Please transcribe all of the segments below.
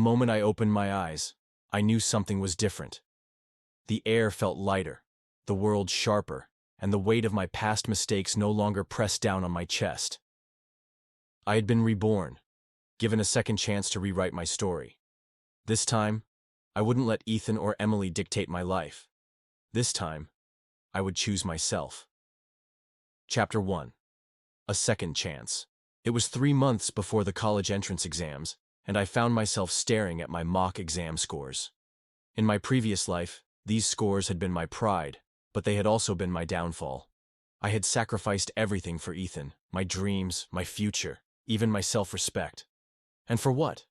The moment I opened my eyes, I knew something was different. The air felt lighter, the world sharper, and the weight of my past mistakes no longer pressed down on my chest. I had been reborn, given a second chance to rewrite my story. This time, I wouldn't let Ethan or Emily dictate my life. This time, I would choose myself. Chapter 1. A Second Chance. It was 3 months before the college entrance exams, and I found myself staring at my mock exam scores. In my previous life, these scores had been my pride, but they had also been my downfall. I had sacrificed everything for Ethan, my dreams, my future, even my self-respect. And for what?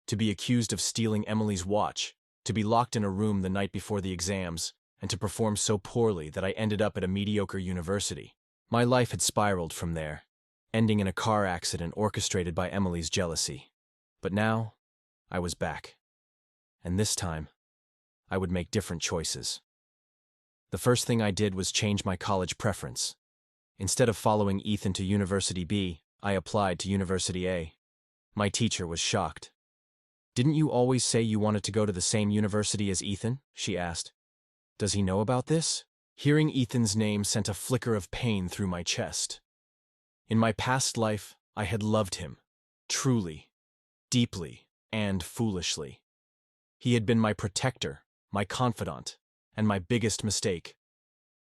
To be accused of stealing Emily's watch, to be locked in a room the night before the exams, and to perform so poorly that I ended up at a mediocre university. My life had spiraled from there, ending in a car accident orchestrated by Emily's jealousy. But now, I was back. And this time, I would make different choices. The first thing I did was change my college preference. Instead of following Ethan to University B, I applied to University A. My teacher was shocked. "Didn't you always say you wanted to go to the same university as Ethan?" she asked. "Does he know about this?" Hearing Ethan's name sent a flicker of pain through my chest. In my past life, I had loved him, truly, deeply, and foolishly. He had been my protector, my confidant, and my biggest mistake.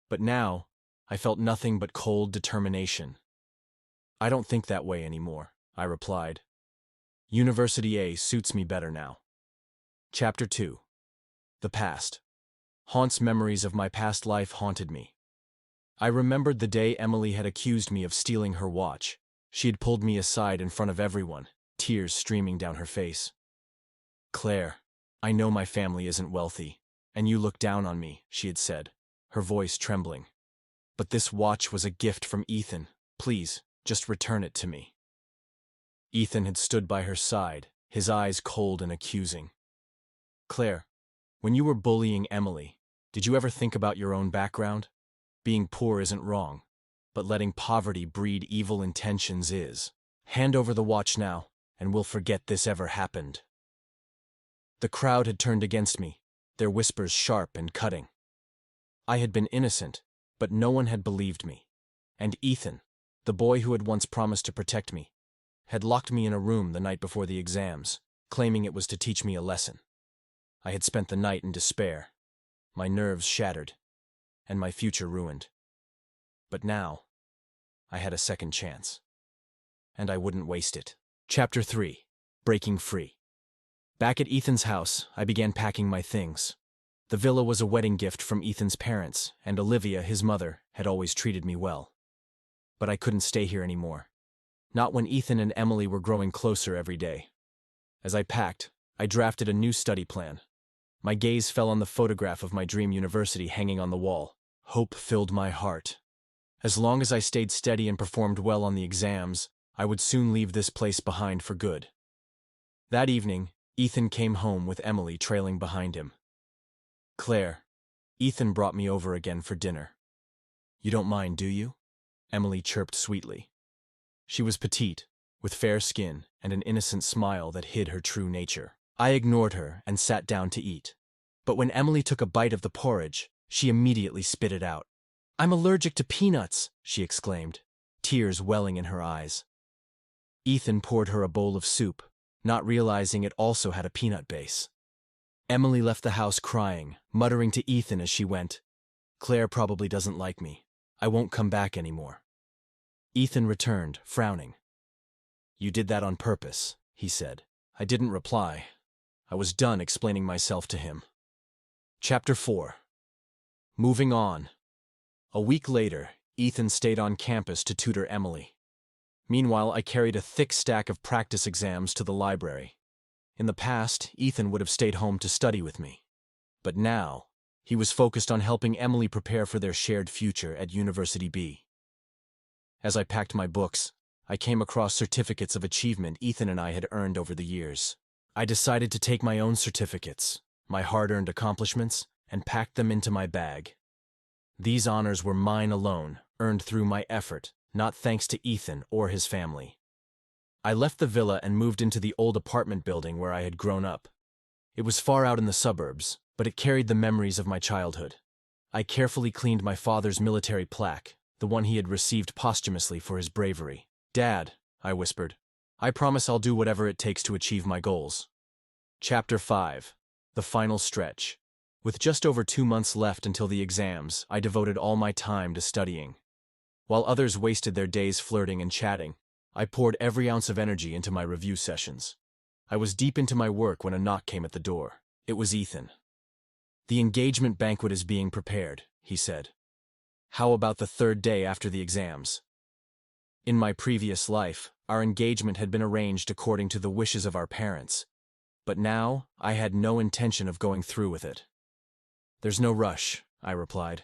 But now, I felt nothing but cold determination. "I don't think that way anymore," I replied. "University A suits me better now." Chapter 2. The Past. Haunts memories of my past life haunted me. I remembered the day Emily had accused me of stealing her watch. She had pulled me aside in front of everyone, tears streaming down her face. "Claire, I know my family isn't wealthy, and you look down on me," she had said, her voice trembling. "But this watch was a gift from Ethan. Please, just return it to me." Ethan had stood by her side, his eyes cold and accusing. "Claire, when you were bullying Emily, did you ever think about your own background? Being poor isn't wrong, but letting poverty breed evil intentions is. Hand over the watch now, and we'll forget this ever happened." The crowd had turned against me, their whispers sharp and cutting. I had been innocent, but no one had believed me. And Ethan, the boy who had once promised to protect me, had locked me in a room the night before the exams, claiming it was to teach me a lesson. I had spent the night in despair, my nerves shattered, and my future ruined. But now, I had a second chance. And I wouldn't waste it. Chapter 3. Breaking Free. Back at Ethan's house, I began packing my things. The villa was a wedding gift from Ethan's parents, and Olivia, his mother, had always treated me well. But I couldn't stay here anymore. Not when Ethan and Emily were growing closer every day. As I packed, I drafted a new study plan. My gaze fell on the photograph of my dream university hanging on the wall. Hope filled my heart. As long as I stayed steady and performed well on the exams, I would soon leave this place behind for good. That evening, Ethan came home with Emily trailing behind him. "Claire, Ethan brought me over again for dinner." "You don't mind, do you?" Emily chirped sweetly. She was petite, with fair skin and an innocent smile that hid her true nature. I ignored her and sat down to eat. But when Emily took a bite of the porridge, she immediately spit it out. "I'm allergic to peanuts," she exclaimed, tears welling in her eyes. Ethan poured her a bowl of soup, not realizing it also had a peanut base. Emily left the house crying, muttering to Ethan as she went, "Claire probably doesn't like me. I won't come back anymore." Ethan returned, frowning. "You did that on purpose," he said. I didn't reply. I was done explaining myself to him. Chapter 4. Moving on. A week later, Ethan stayed on campus to tutor Emily. Meanwhile, I carried a thick stack of practice exams to the library. In the past, Ethan would have stayed home to study with me. But now, he was focused on helping Emily prepare for their shared future at University B. As I packed my books, I came across certificates of achievement Ethan and I had earned over the years. I decided to take my own certificates, my hard-earned accomplishments, and packed them into my bag. These honors were mine alone, earned through my effort, not thanks to Ethan or his family. I left the villa and moved into the old apartment building where I had grown up. It was far out in the suburbs, but it carried the memories of my childhood. I carefully cleaned my father's military plaque, the one he had received posthumously for his bravery. "Dad," I whispered, "I promise I'll do whatever it takes to achieve my goals." Chapter 5. The Final Stretch. With just over 2 months left until the exams, I devoted all my time to studying. While others wasted their days flirting and chatting, I poured every ounce of energy into my review sessions. I was deep into my work when a knock came at the door. It was Ethan. "The engagement banquet is being prepared," he said. "How about the third day after the exams?" In my previous life, our engagement had been arranged according to the wishes of our parents, but now I had no intention of going through with it. "There's no rush," I replied.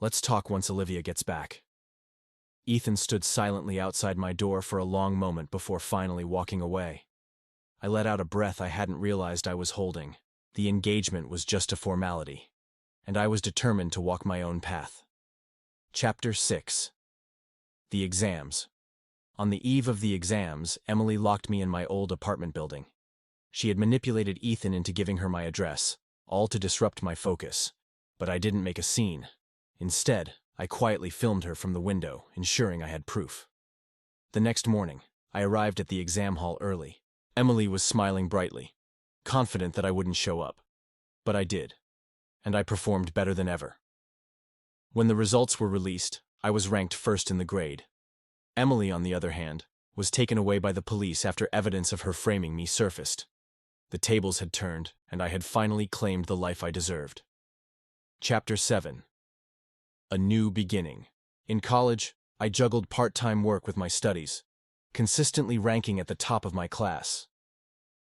"Let's talk once Olivia gets back." Ethan stood silently outside my door for a long moment before finally walking away. I let out a breath I hadn't realized I was holding. The engagement was just a formality, and I was determined to walk my own path. Chapter 6. The Exams. On the eve of the exams, Emily locked me in my old apartment building. She had manipulated Ethan into giving her my address, all to disrupt my focus. But I didn't make a scene. Instead, I quietly filmed her from the window, ensuring I had proof. The next morning, I arrived at the exam hall early. Emily was smiling brightly, confident that I wouldn't show up. But I did, and I performed better than ever. When the results were released, I was ranked first in the grade. Emily, on the other hand, was taken away by the police after evidence of her framing me surfaced. The tables had turned, and I had finally claimed the life I deserved. Chapter 7. A New Beginning. In college, I juggled part-time work with my studies, consistently ranking at the top of my class.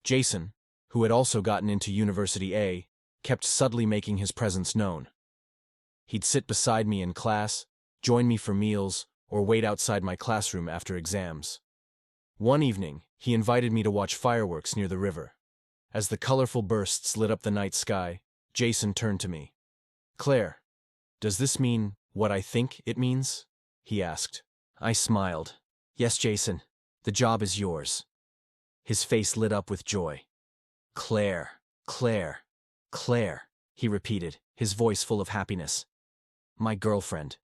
Jason, who had also gotten into University A, kept subtly making his presence known. He'd sit beside me in class, join me for meals, or wait outside my classroom after exams. One evening, he invited me to watch fireworks near the river. As the colorful bursts lit up the night sky, Jason turned to me. "Claire, does this mean what I think it means?" he asked. I smiled. "Yes, Jason, the job is yours." His face lit up with joy. "Claire, Claire, Claire," he repeated, his voice full of happiness. "My girlfriend,